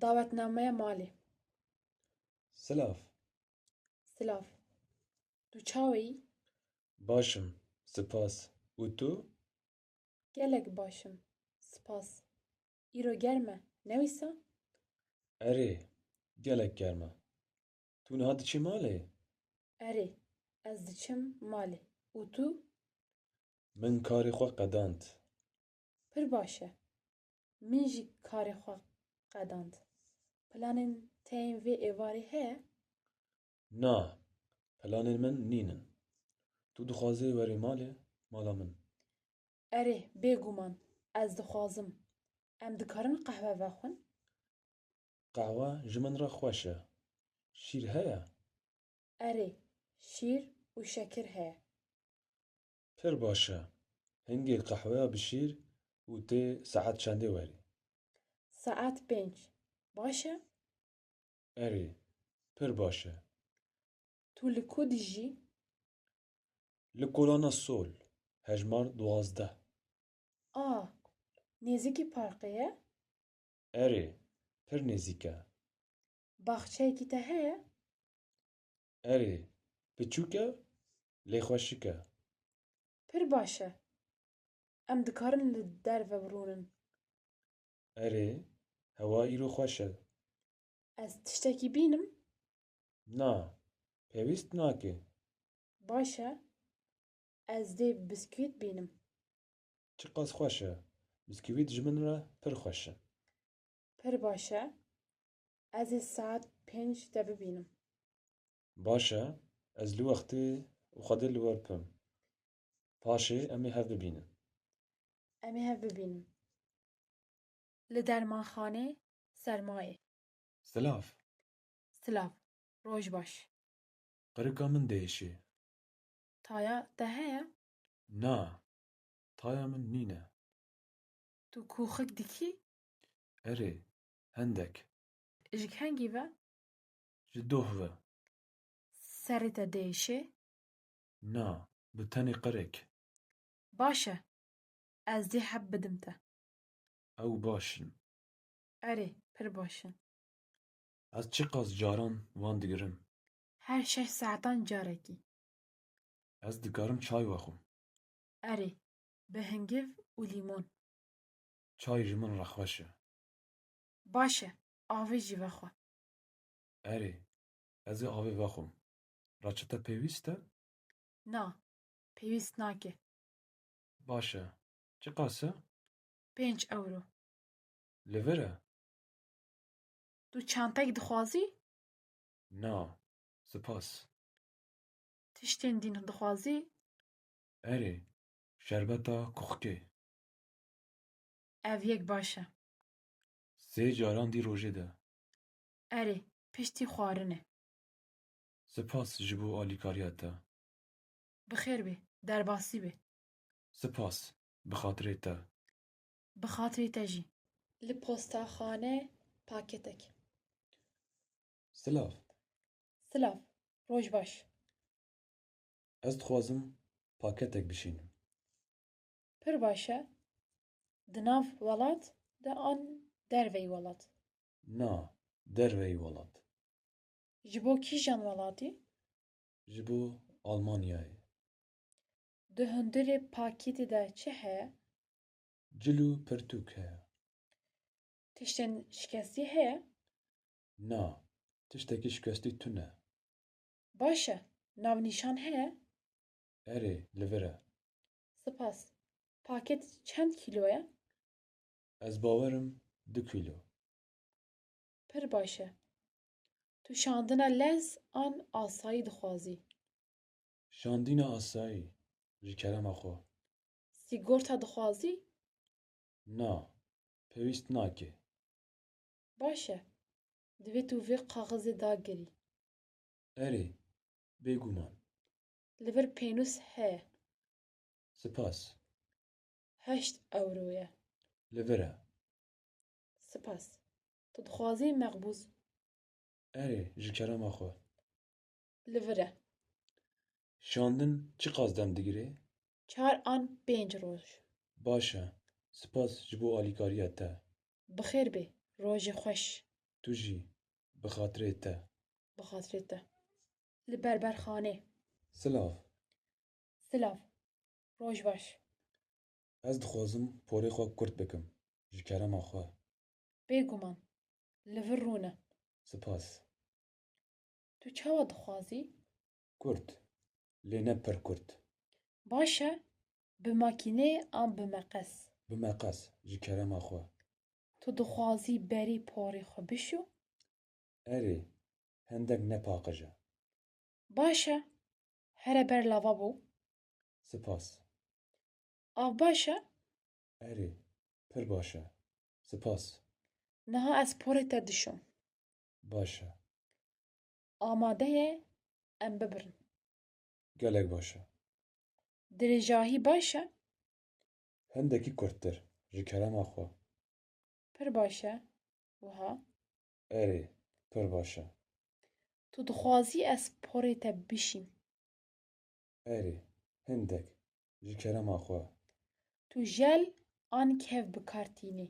داوەتنامەیە ماڵێ. سلاف. سلاف. تو چاوی؟ باشم. سپاس. و تو؟ gelek başım. Spas. İro germe. Ne wisa? اره gelek germe. تو نها diçî malê? Erê. Ez diçim malê. û tu? Min karê xwe qedand. Pir baş e. Min jî karê xwe qedand. Planên te yên vê êvarê heye? Na, planên min nînin. Tu dixwazî werî malê, mala min. Erê, bêguman. Ez dixwazim. Em dikarin qehwe vexwin? Qehwe ji min re xweş e. Şîr heye? Erê, şîr û şekir heye. Pir baş e. Hingê qehweya bişîr û tê saet çendê werî. Saet 5. Baş e? Erê, pir baş e. Tu li ku dijî? Li Kolana Sol, hejmar 12. A, nêzîkî parkê ye? Erê, pir nêzik e. Baxçeyekî te heye? Erê, biçûk e, lê xweşik e. Pir baş e. Em dikarin li derve birûnin. Erê, hewa îro xweş e. Ez tiştekî bînim? Na, pêwîst nake. Baş e. Ez dê biskûvît bînim. Çi qas xweş e. Biskûvît ji min re pir xweş e. Pir baş e. Ez ê saet 5 de bibînim. Baş e, ez li wextê û Xwedê li we bim. Paşê em ê hev bibînin. Em ê hev bibînin. Li dermanxanê sermayê. Silav. Silav. Roj baş. Qirika min değişî. Taya te heye? Na, taya min nîne. Tu kûxik dikî? Erê, hendek. Ji kengî ve? Ji doh ve. Serê te değişê? Na, bi tenê qirek. Baş e. Ez dê heb bidim te. Ew baş in. Erê, pir baş in. Ez çi qas caran wan digirim. Her 6 saetan carekî. Ez dikarim çay vexwim. Erê, bi hingiv û lîmon. Çay ji min re xweş e. Baş e. Avê jî vexwe. Erê, ez ê avê vexwim. Reçete pêwîst e? Na, pêwîst nake. Baş e. Çi qas e? 5 euro. Li vir e? Tu çantek dixwazî? Na, spas. Tiştên dîn dixwazî? Erê, şerbeta kuxkê. Ev yek baş e. Sê caran dî rojê de. Erê, piştî xwarin e. Spas ji bo alîkariya te. Bi xêr bê, derbasî bê. Spas, bi xatirê te. Bi xatirê te jî. Li postaxane paketek. Silav. Silav. Roj baş. Ez dixwazim paketek bişînim. Pir baş e. Di nav welat de an derveyî welat. Na, derveyî welat. Ji bo kîjan welatî? Ji bo Almanyayê. Di hundirê pakêtê de çi heye? Cil û pirtûk heye. Tiştên şikestî heye? Na, tiştekî şikestî tune. Baş e. Navnîşan heye? Erê, li vir e. Spas. Paket çend kîlo ye? Ez bawerim 2 kîlo. Pir baş e. Tu şandina lez an asayî dixwazî. Şandîna asayî, ji kerema xwe. Sîgorta dixwazî? Na, pêwîst nake. Baş e. Divê tu vê kaxizê dagirî. Erê, bêguman. Li vir pênûs heye. Spas. 8 euro ye. Li vir e. Spas. Tu dixwazî meqbûz. Erê, ji kerema xwe. Li vir e. Şandin çi qas dem digire? 4 an 5 roj. Baş e. Spas ji bo alîkariya te. Bi xêr bê. Rojê xweş. تو جی بخاطرê te. Bi xatirê te. Li berberxanê. Silav. Silav. Roj baş. Ez dixwazim porê xwe kurt bikim ji kerema xwe. Bêguman. Li vir rûne. Spas. Tu çawa dixwazî? Kurt. Lê ne pir kurt. Baş e. Bi makînê an bi meqes. Bi meqes ji kerema xwe. Tu dixwazî berî porê xwe bişo? Erê hindek nepaqij e. Baş e. Here ber lavabo. Spas. Av baş e. Erê pir baş e. Spas. Niha ez porê te dişom. Baş e. Amade ye em bibirin. Gelek baş e. Dirêjahî baş e. Hindekî kurttir ji kerema xwe. Pir baş e. Wiha. Erê pir baş e. Tu dixwazî ez porê te bişîm. Erê hindek ji kerema xwe. Tu jel an kev bikartînî.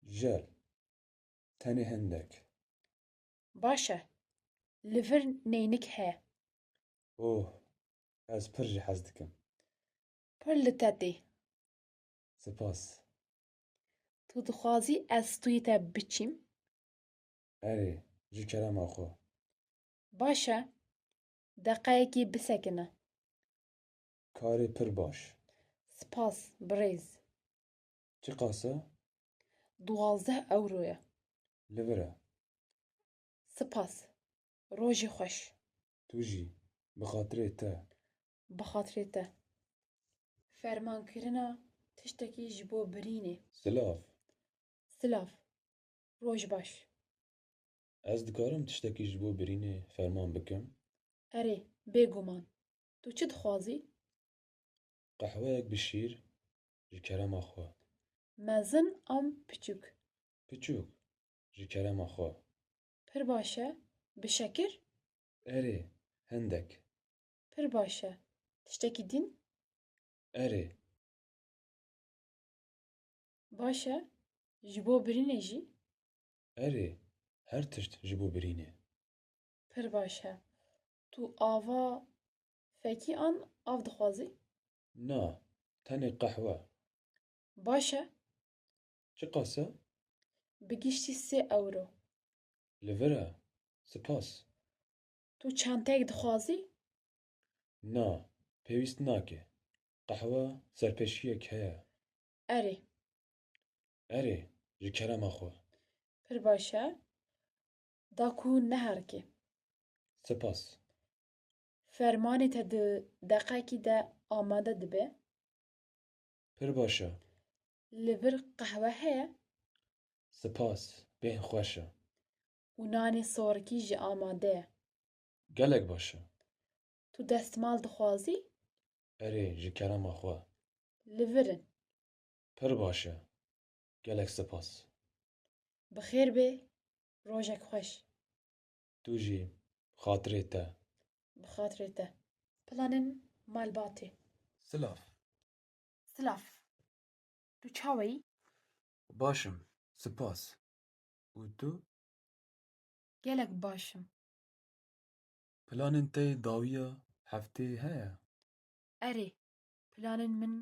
Jel. Tenê hindek. Baş e. Li vir neynik heye. Oh ez pir jî hez dikim. Pir li te tê. Spas. Tu dixwazî ez stûyê te biçîm. Erê ji kerema xwe. Baş e. Deqeyekê bisekine. Karê pir baş. Spas birêz. Çi qas e? 12 euro ye. Li vir e. Spas. Rojê xweş. Tu jî bi xatirê te. Bi xatirê te. Fermankirina tiştekî ji bo birînê. Silav. Silav. Roj baş. Ez dikarim tiştekî ji bo birînê ferman bikim? Erê bêguman. Tu çi dixwazî? Qehweyek bi şîr ji kerema xwe. Mezin an piçûk. Piçûk ji kerema xwe. Pir baş e. Bi şekir? Erê hindek. Pir baş e. Tiştekî din? Erê Baş e. Ji bo birînê jî? erê her tişt ji bo birînê. Pir baş e. Tu ava fekî an av dixwazî? Na tenê qehwe. Baş e. Çi qas e? Bi giştî 3 euro. Li vir e. Spas. Tu çenteyek dixwazî? Na pêwîst nake. Qehwe serpêşiyek heye. Erê. Erê ji kerema xwe. Pir baş e. Da ku neherike. Spas. Fermanê te di deqekî de amade dibe. Pir baş e. Li vir qehwe heye Spas. Bên xweş e. û nanê sorikî jî amade ye. Gelek baş e. Tu destmal dixwazî? Erê ji kerema xwe. Li virin. Pir baş e. Gelek spas. Bi xêr bê. Rojek xweş. Tu jî xatirê te. Bi xatirê te. Planên malbatê. Silav. Silav. Tu çawa yî? Başım. Spas. û tu? Gelek başim. Planên te dawiya heftê heye? Erê. Planên min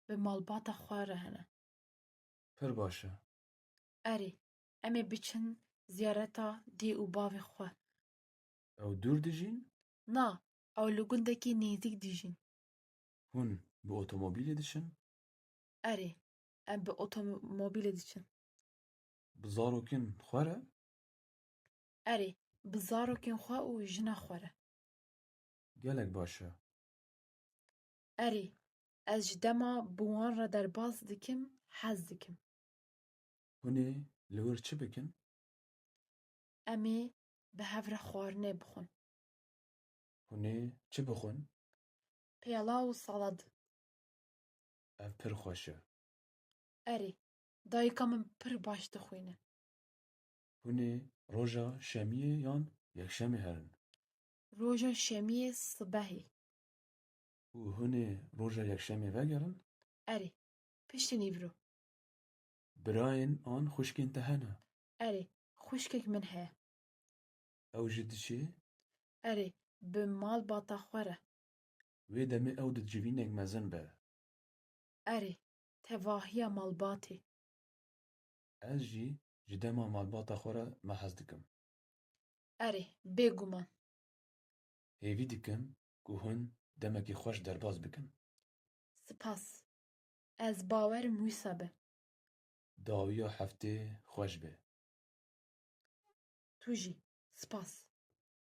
bi malbata xwe re hene. Pir baş e. Erê. Em ê biçin ziyareta dê û bavê xwe. Ew dûr dijîn? Na. Ew li gundekî nêzik dijîn. Hûn bi otomobîlê dişin? Erê. Em bi otomobîlê diçin. Bi zarokên xwe re? Erê. Bi zarokên xwe û jina xwe re. Gelek baş e. Erê. Ez ji dema bi wan re derbas dikim, hez dikim. Hûn ê li wir çi bikin? Em ê bi hev re xwarinê bixwin. Hûn ê çi bixwin? Pêla û salad. Ev pir xweş e. Erê. Dayika min pir baş dixwîne. Hûn ê roja şemiyê yan yekşemê herin? Roja şemiyê sibehê. û hûn ê roja yekşemê vegerin? Erê. Piştî nîvro. Birayên an xwişkên te hene? Erê. خوشکێک من هەیە. Ew jî diçe? Erê, bi malbata xwe re. Wê demê ew di civînek mezin be. Erê, tevahiya malbatê. Ez jî ji dema malbata xwe re me hez dikim. Erê, bêguman. Hêvî dikim ku hûn demekî xweş derbas bikin. Spas. Ez bawerim wîsa be. Dawiya heftê xweş be. Tu jî. Spas.